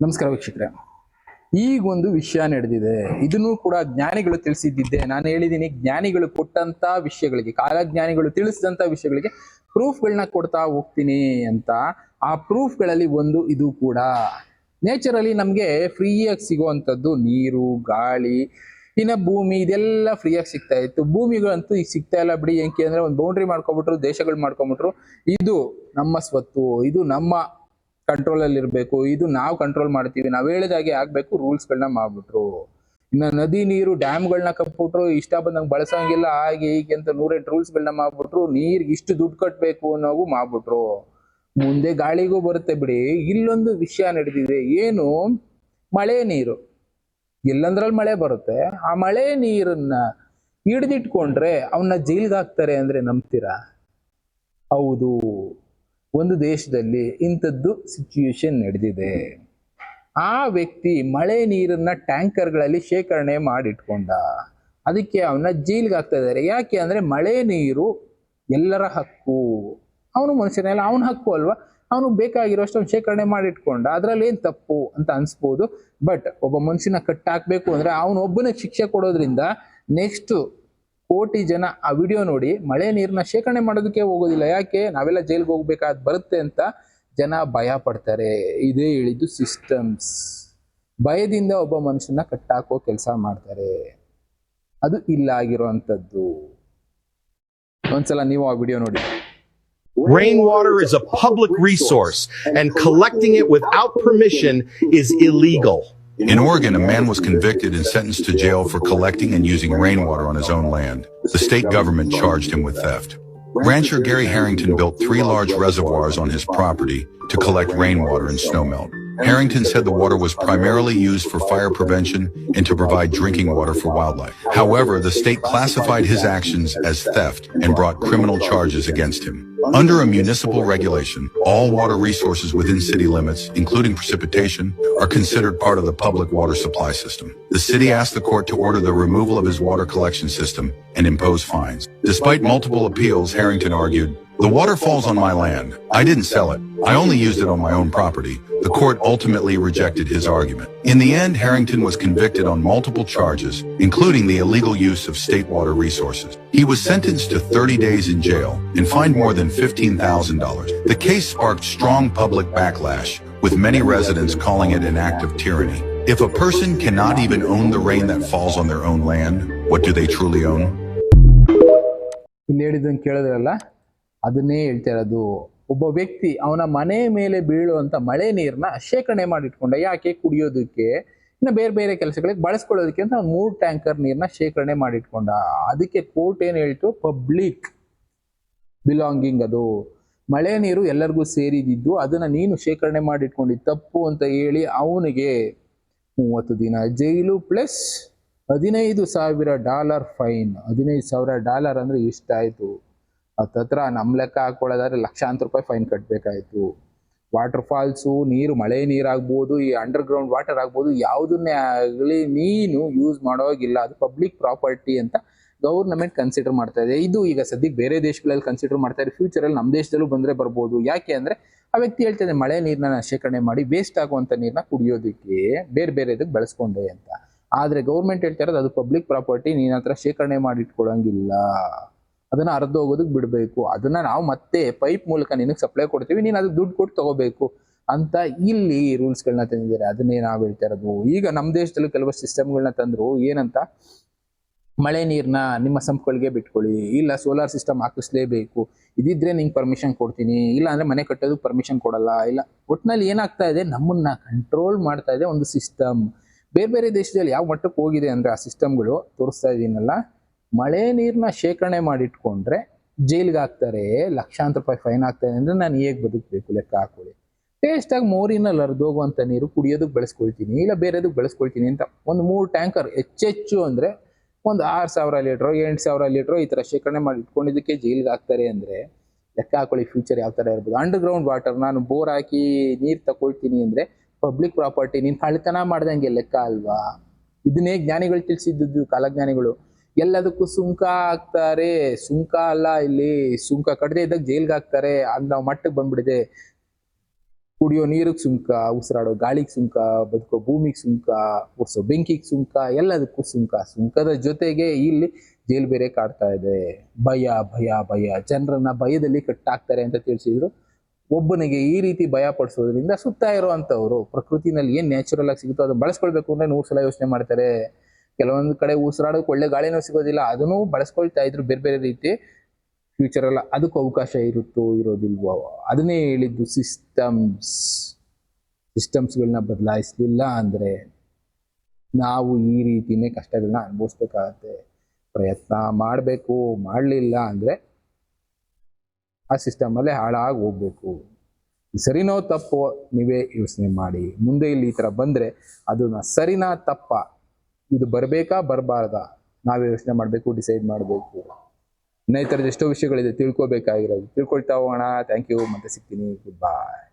ನಮಸ್ಕಾರ ವೀಕ್ಷಕರೇ. ಈಗೊಂದು ವಿಷಯ ನಡೆದಿದೆ. ಇದನ್ನು ಕೂಡ ಜ್ಞಾನಿಗಳು ತಿಳಿಸಿದ್ದಿದ್ದೆ. ನಾನು ಹೇಳಿದ್ದೀನಿ, ಜ್ಞಾನಿಗಳು ಕೊಟ್ಟಂತ ವಿಷಯಗಳಿಗೆ, ಕಾಲಜ್ಞಾನಿಗಳು ತಿಳಿಸಿದಂತ ವಿಷಯಗಳಿಗೆ ಪ್ರೂಫ್ಗಳನ್ನ ಕೊಡ್ತಾ ಹೋಗ್ತೀನಿ ಅಂತ. ಆ ಪ್ರೂಫ್ಗಳಲ್ಲಿ ಒಂದು ಇದು ಕೂಡ. ನೇಚರಲ್ಲಿ ನಮ್ಗೆ ಫ್ರೀಯಾಗಿ ಸಿಗುವಂಥದ್ದು ನೀರು, ಗಾಳಿ, ಇನ್ನ ಭೂಮಿ, ಇದೆಲ್ಲ ಫ್ರೀಯಾಗಿ ಸಿಗ್ತಾ ಇತ್ತು. ಭೂಮಿಗಳಂತೂ ಈಗ ಸಿಗ್ತಾ ಇಲ್ಲ ಬಿಡಿ. ಏನಕ್ಕೆ ಅಂದ್ರೆ ಒಂದು ಬೌಂಡ್ರಿ ಮಾಡ್ಕೊಬಿಟ್ರು, ದೇಶಗಳು ಮಾಡ್ಕೊಂಬಿಟ್ರು. ಇದು ನಮ್ಮ ಸ್ವತ್ತು, ಇದು ನಮ್ಮ ಕಂಟ್ರೋಲ್ ಅಲ್ಲಿ ಇರಬೇಕು, ಇದು ನಾವು ಕಂಟ್ರೋಲ್ ಮಾಡ್ತೀವಿ, ನಾವ್ ಹೇಳಿದಾಗೆ ಆಗ್ಬೇಕು, ರೂಲ್ಸ್ ಗಳನ್ನ ಮಾಡ್ಬಿಟ್ರು. ಇನ್ನ ನದಿ ನೀರು ಡ್ಯಾಮ್ಗಳನ್ನ ಕಪ್ಪಿಟ್ರು, ಇಷ್ಟ ಬಂದಂಗೆ ಬಳಸಂಗಿಲ್ಲ, ಹಾಗೆ ಹೀಗೆ ಅಂತ 108 ರೂಲ್ಸ್ ಗಳನ್ನ ಮಾಡ್ಬಿಟ್ರು. ನೀರ್ಗೆ ಇಷ್ಟು ದುಡ್ಡು ಕಟ್ಬೇಕು ಅನ್ನೋವು ಮಾಡ್ಬಿಟ್ರು. ಮುಂದೆ ಗಾಳಿಗೂ ಬರುತ್ತೆ ಬಿಡಿ. ಇಲ್ಲೊಂದು ವಿಷಯ ನಡೆದಿದೆ. ಏನು? ಮಳೆ ನೀರು ಎಲ್ಲಂದ್ರಲ್ಲಿ ಮಳೆ ಬರುತ್ತೆ. ಆ ಮಳೆ ನೀರನ್ನ ಹಿಡಿದಿಟ್ಕೊಂಡ್ರೆ ಅವನ್ನ ಜೈಲ್ಗೆ ಹಾಕ್ತಾರೆ ಅಂದ್ರೆ ನಂಬ್ತೀರಾ? ಹೌದು, ಒಂದು ದೇಶದಲ್ಲಿ ಇಂಥದ್ದು ಸಿಚುಯೇಷನ್ ನಡೆದಿದೆ. ಆ ವ್ಯಕ್ತಿ ಮಳೆ ನೀರನ್ನ ಟ್ಯಾಂಕರ್ಗಳಲ್ಲಿ ಶೇಖರಣೆ ಮಾಡಿಟ್ಕೊಂಡ. ಅದಕ್ಕೆ ಅವನ್ನ ಜೈಲ್ಗೆ ಹಾಕ್ತಾ ಇದ್ದಾರೆ. ಯಾಕೆ ಅಂದ್ರೆ ಮಳೆ ನೀರು ಎಲ್ಲರ ಹಕ್ಕು. ಅವನು ಮನುಷ್ಯನೆಲ್ಲ, ಅವನ ಹಕ್ಕು ಅಲ್ವಾ, ಅವನು ಬೇಕಾಗಿರೋಷ್ಟು ಅವ್ನು ಶೇಖರಣೆ ಮಾಡಿಟ್ಕೊಂಡ. ಅದ್ರಲ್ಲಿ ಏನ್ ತಪ್ಪು ಅಂತ ಅನ್ಸ್ಬೋದು. ಬಟ್ ಒಬ್ಬ ಮನುಷ್ಯನ ಕಟ್ಟಾಕ್ಬೇಕು ಅಂದ್ರೆ ಅವನು ಒಬ್ಬನ ಶಿಕ್ಷೆ ಕೊಡೋದ್ರಿಂದ ನೆಕ್ಸ್ಟ್ ಕೋಟಿ ಜನ ಆ ವಿಡಿಯೋ ನೋಡಿ ಮಳೆ ನೀರನ್ನ ಶೇಖರಣೆ ಮಾಡೋದಕ್ಕೆ ಹೋಗೋದಿಲ್ಲ. ಯಾಕೆ? ನಾವೆಲ್ಲ ಜೈಲ್ಗೆ ಹೋಗ್ಬೇಕಾದ್ ಬರುತ್ತೆ ಅಂತ ಜನ ಭಯ ಪಡ್ತಾರೆ. ಇದೇ ಹೇಳಿದ್ದು ಸಿಸ್ಟಮ್ಸ್. ಭಯದಿಂದ ಒಬ್ಬ ಮನುಷ್ಯನ ಕಟ್ಟಾಕೋ ಕೆಲಸ ಮಾಡ್ತಾರೆ. ಅದು ಇಲ್ಲ ಆಗಿರುವಂತದ್ದು. ಒಂದ್ಸಲ ನೀವು ಆ ವಿಡಿಯೋ ನೋಡಿ. Rainwater is a public resource, and collecting it without permission is illegal. In Oregon, a man was convicted and sentenced to jail for collecting and using rainwater on his own land. The state government charged him with theft. Rancher Gary Harrington built 3 large reservoirs on his property to collect rainwater and snowmelt. Harrington said the water was primarily used for fire prevention and to provide drinking water for wildlife. However, the state classified his actions as theft and brought criminal charges against him. Under a municipal regulation, all water resources within city limits, including precipitation, are considered part of the public water supply system. The city asked the court to order the removal of his water collection system and impose fines. Despite multiple appeals, Harrington argued, "The water falls on my land. I didn't sell it. I only used it on my own property." The court ultimately rejected his argument. In the end, Harrington was convicted on multiple charges, including the illegal use of state water resources. He was sentenced to 30 days in jail and fined more than $15,000. The case sparked strong public backlash, with many residents calling it an act of tyranny. If a person cannot even own the rain that falls on their own land, what do they truly own? ಇಲ್ಲಿ ಹೇಳಿದ್ದನ್ನು ಕೇಳಿದ್ರಲ್ಲ, ಅದನ್ನೇ ಹೇಳ್ತಾ ಇರೋದು. ಒಬ್ಬ ವ್ಯಕ್ತಿ ಅವನ ಮನೆ ಮೇಲೆ ಬೀಳುವಂತ ಮಳೆ ನೀರನ್ನ ಶೇಖರಣೆ ಮಾಡಿಟ್ಕೊಂಡ. ಯಾಕೆ? ಕುಡಿಯೋದಕ್ಕೆ, ಇನ್ನು ಬೇರೆ ಬೇರೆ ಕೆಲಸಗಳಿಗೆ ಬಳಸ್ಕೊಳ್ಳೋದಕ್ಕೆ ಅಂತ 3 ಟ್ಯಾಂಕರ್ ನೀರನ್ನ ಶೇಖರಣೆ ಮಾಡಿಟ್ಕೊಂಡ. ಅದಕ್ಕೆ ಕೋರ್ಟ್ ಏನ್ ಹೇಳ್ತು? Public belonging. ಅದು ಮಳೆ ನೀರು ಎಲ್ಲರಿಗೂ ಸೇರಿದಿದ್ದು, ಅದನ್ನ ನೀನು ಶೇಖರಣೆ ಮಾಡಿಟ್ಕೊಂಡಿದ್ದು ತಪ್ಪು ಅಂತ ಹೇಳಿ ಅವನಿಗೆ 30 ದಿನ ಜೈಲು ಪ್ಲಸ್ $15,000 ಫೈನ್. $15,000 ಅಂದ್ರೆ ಇಷ್ಟಾಯ್ತು. ಹತ್ತತ್ರ ನಮ್ ಲೆಕ್ಕ ಹಾಕೊಳ್ಳೋದಾದ್ರೆ ಲಕ್ಷಾಂತರ ರೂಪಾಯಿ ಫೈನ್ ಕಟ್ಬೇಕಾಯ್ತು. ವಾಟರ್ ಫಾಲ್ಸು ನೀರು, ಮಳೆ ನೀರಾಗ್ಬೋದು, ಈ ಅಂಡರ್ ಗ್ರೌಂಡ್ ವಾಟರ್ ಆಗ್ಬೋದು, ಯಾವುದನ್ನೇ ಆಗಲಿ ನೀನು ಯೂಸ್ ಮಾಡೋಗಿಲ್ಲ. ಅದು ಪಬ್ಲಿಕ್ ಪ್ರಾಪರ್ಟಿ ಅಂತ ಗೌರ್ನಮೆಂಟ್ ಕನ್ಸಿಡರ್ ಮಾಡ್ತಾ ಇದೆ. ಇದು ಈಗ ಸದ್ಯಕ್ಕೆ ಬೇರೆ ದೇಶಗಳಲ್ಲಿ ಕನ್ಸಿಡರ್ ಮಾಡ್ತಾ ಇದೆ. ಫ್ಯೂಚರ್ ಅಲ್ಲಿ ನಮ್ಮ ದೇಶದಲ್ಲೂ ಬಂದ್ರೆ ಬರ್ಬೋದು. ಯಾಕೆ ಅಂದ್ರೆ ಆ ವ್ಯಕ್ತಿ ಹೇಳ್ತಾ ಮಳೆ ನೀರನ್ನ ಶೇಖರಣೆ ಮಾಡಿ ವೇಸ್ಟ್ ಆಗುವಂತ ನೀರನ್ನ ಕುಡಿಯೋದಕ್ಕೆ ಬೇರೆ ಬೇರೆದಕ್ಕೆ ಬಳಸ್ಕೊಂಡೆ ಅಂತ. ಆದ್ರೆ ಗೌರ್ಮೆಂಟ್ ಹೇಳ್ತಾ ಇರೋದು ಅದು ಪಬ್ಲಿಕ್ ಪ್ರಾಪರ್ಟಿ, ನೀನ್ ಹತ್ರ ಶೇಖರಣೆ ಮಾಡಿ ಇಟ್ಕೊಳಂಗಿಲ್ಲ, ಅದನ್ನ ಹೋಗೋದಕ್ಕೆ ಬಿಡ್ಬೇಕು. ಅದನ್ನ ನಾವು ಮತ್ತೆ ಪೈಪ್ ಮೂಲಕ ನಿನಗೆ ಸಪ್ಲೈ ಕೊಡ್ತೀವಿ, ನೀನ್ ಅದಕ್ಕೆ ದುಡ್ಡು ಕೊಟ್ಟು ತಗೋಬೇಕು ಅಂತ ಇಲ್ಲಿ ರೂಲ್ಸ್ ಗಳನ್ನ ತಂದಿದ್ದಾರೆ. ಅದನ್ನೇ ನಾವ್ ಹೇಳ್ತಾ ಇರೋದು. ಈಗ ನಮ್ಮ ದೇಶದಲ್ಲಿ ಕೆಲವು ಸಿಸ್ಟಮ್ಗಳನ್ನ ತಂದ್ರು. ಏನಂತ? ಮಳೆ ನೀರ್ನ ನಿಮ್ಮ ಸಂಪ್ಗಳಿಗೆ ಬಿಟ್ಕೊಳ್ಳಿ, ಇಲ್ಲ ಸೋಲಾರ್ ಸಿಸ್ಟಮ್ ಹಾಕಿಸ್ಲೇಬೇಕು, ಇದಿದ್ರೆ ನಿಂಗೆ ಪರ್ಮಿಷನ್ ಕೊಡ್ತೀನಿ, ಇಲ್ಲ ಅಂದ್ರೆ ಮನೆ ಕಟ್ಟೋದಕ್ಕೆ ಪರ್ಮಿಷನ್ ಕೊಡಲ್ಲ. ಇಲ್ಲ, ಒಟ್ನಲ್ಲಿ ಏನಾಗ್ತಾ ಇದೆ, ನಮ್ಮನ್ನ ಕಂಟ್ರೋಲ್ ಮಾಡ್ತಾ ಇದೆ ಒಂದು ಸಿಸ್ಟಮ್. ಬೇರೆ ಬೇರೆ ದೇಶದಲ್ಲಿ ಯಾವ ಮಟ್ಟಕ್ಕೆ ಹೋಗಿದೆ ಅಂದ್ರೆ ಆ ಸಿಸ್ಟಮ್ಗಳು ತೋರಿಸ್ತಾ ಇದೀನಲ್ಲ. ಮಳೆ ನೀರನ್ನ ಶೇಖರಣೆ ಮಾಡಿಟ್ಕೊಂಡ್ರೆ ಜೈಲ್ಗೆ ಹಾಕ್ತಾರೆ, ಲಕ್ಷಾಂತರ ರೂಪಾಯಿ ಫೈನ್ ಆಗ್ತಾ ಇದೆ ಅಂದ್ರೆ ನಾನು ಹೇಗೆ ಬದುಕಬೇಕು ಲೆಕ್ಕ ಹಾಕೊಳ್ಳಿ. ಟೇಸ್ಟ್ ಆಗಿ ಮೋರಿನಲ್ಲಿ ಹರಿದೋಗುವಂತ ನೀರು ಕುಡಿಯೋದಕ್ಕೆ ಬೆಳೆಸ್ಕೊಳ್ತೀನಿ, ಇಲ್ಲ ಬೇರೆದಕ್ಕೆ ಬೆಳೆಸ್ಕೊಳ್ತೀನಿ ಅಂತ ಒಂದು 3 ಟ್ಯಾಂಕರ್ ಹೆಚ್ಚೆಚ್ಚು ಅಂದ್ರೆ ಒಂದು 6,000 ಲೀಟ್ರು 8,000 ಲೀಟ್ರು ಈ ತರ ಶೇಖರಣೆ ಮಾಡಿ ಇಟ್ಕೊಂಡಿದ್ದಕ್ಕೆ ಜೈಲ್ಗೆ ಹಾಕ್ತಾರೆ ಅಂದ್ರೆ ಲೆಕ್ಕ ಹಾಕೊಳ್ಳಿ ಫ್ಯೂಚರ್ ಯಾವ ತರ ಇರ್ಬೋದು. ಅಂಡರ್ ಗ್ರೌಂಡ್ ವಾಟರ್ ನಾನು ಬೋರ್ ಹಾಕಿ ನೀರ್ ತಗೊಳ್ತೀನಿ ಅಂದ್ರೆ ಪಬ್ಲಿಕ್ ಪ್ರಾಪರ್ಟಿ, ನೀನ್ ಕಳ್ತನ ಮಾಡ್ದಂಗೆ ಲೆಕ್ಕ ಅಲ್ವಾ? ಇದನ್ನೇ ಜ್ಞಾನಿಗಳು ತಿಳಿಸಿದ್ದು, ಕಾಲಜ್ಞಾನಿಗಳು. ಎಲ್ಲದಕ್ಕೂ ಸುಂಕ ಹಾಕ್ತಾರೆ. ಸುಂಕ ಅಲ್ಲ, ಇಲ್ಲಿ ಸುಂಕ ಕಟ್ಟದೆ ಇದ್ದಾಗ ಜೈಲ್ಗೆ ಹಾಕ್ತಾರೆ. ನಾವು ಮಟ್ಟಕ್ಕೆ ಬಂದ್ಬಿಡಿದೆ. ಕುಡಿಯೋ ನೀರಿಗೆ ಸುಂಕ, ಉಸಿರಾಡೋ ಗಾಳಿಗೆ ಸುಂಕ, ಬದುಕೋ ಭೂಮಿಗೆ ಸುಂಕ, ಉರ್ಸೋ ಬೆಂಕಿಗೆ ಸುಂಕ, ಎಲ್ಲದಕ್ಕೂ ಸುಂಕ. ಸುಂಕದ ಜೊತೆಗೆ ಇಲ್ಲಿ ಜೈಲು ಬೇರೆ ಕಾಡ್ತಾ ಇದೆ. ಭಯ ಭಯ ಭಯ, ಜನರನ್ನ ಭಯದಲ್ಲಿ ಕಟ್ಟಾಕ್ತಾರೆ ಅಂತ ತಿಳಿಸಿದ್ರು. ಒಬ್ಬನಿಗೆ ಈ ರೀತಿ ಭಯ ಪಡಿಸೋದ್ರಿಂದ ಸುತ್ತ ಇರುವಂತವ್ರು ಪ್ರಕೃತಿನಲ್ಲಿ ಏನ್ ನ್ಯಾಚುರಲ್ ಆಗಿ ಸಿಗುತ್ತೋ ಅದನ್ನ ಬಳಸ್ಕೊಳ್ಬೇಕು ಅಂದ್ರೆ 100 ಸಲ ಯೋಚನೆ ಮಾಡ್ತಾರೆ. ಕೆಲವೊಂದು ಕಡೆ ಉಸಿರಾಡೋಕೆ ಒಳ್ಳೆ ಗಾಳಿನೂ ಸಿಗೋದಿಲ್ಲ, ಅದನ್ನು ಬಳಸ್ಕೊಳ್ತಾ ಇದ್ರು ಬೇರೆ ಬೇರೆ ರೀತಿ. ಫ್ಯೂಚರ್ ಎಲ್ಲ ಅದಕ್ಕೂ ಅವಕಾಶ ಇರುತ್ತೋ ಇರೋದಿಲ್ವೋ, ಅದನ್ನೇ ಹೇಳಿದ್ದು. ಸಿಸ್ಟಮ್ಸ್ಗಳನ್ನ ಬದಲಾಯಿಸ್ಲಿಲ್ಲ ಅಂದ್ರೆ ನಾವು ಈ ರೀತಿನೇ ಕಷ್ಟಗಳನ್ನ ಅನುಭವಿಸ್ಬೇಕಾಗತ್ತೆ. ಪ್ರಯತ್ನ ಮಾಡಬೇಕು, ಮಾಡಲಿಲ್ಲ ಅಂದ್ರೆ ಆ ಸಿಸ್ಟಮ್ ಅಲ್ಲೇ ಹಾಳಾಗಿ ಹೋಗ್ಬೇಕು. ಸರಿನೋ ತಪ್ಪೋ ನೀವೇ ಯೋಚನೆ ಮಾಡಿ. ಮುಂದೆ ಇಲ್ಲಿ ಈ ತರ ಬಂದ್ರೆ ಅದನ್ನ ಸರಿನಾ ತಪ್ಪ, ಇದು ಬರ್ಬೇಕಾ ಬರಬಾರ್ದಾ ನಾವೇ ಯೋಚನೆ ಮಾಡಬೇಕು, ಡಿಸೈಡ್ ಮಾಡಬೇಕು. ಇನ್ನ ಈ ಥರದ ಎಷ್ಟೋ ವಿಷಯಗಳಿದೆ ತಿಳ್ಕೊಬೇಕಾಗಿರೋದು. ತಿಳ್ಕೊಳ್ತಾ ಹೋಗೋಣ. Thank you. ಮತ್ತೆ ಸಿಗ್ತೀನಿ. ಗುಡ್ ಬಾಯ್.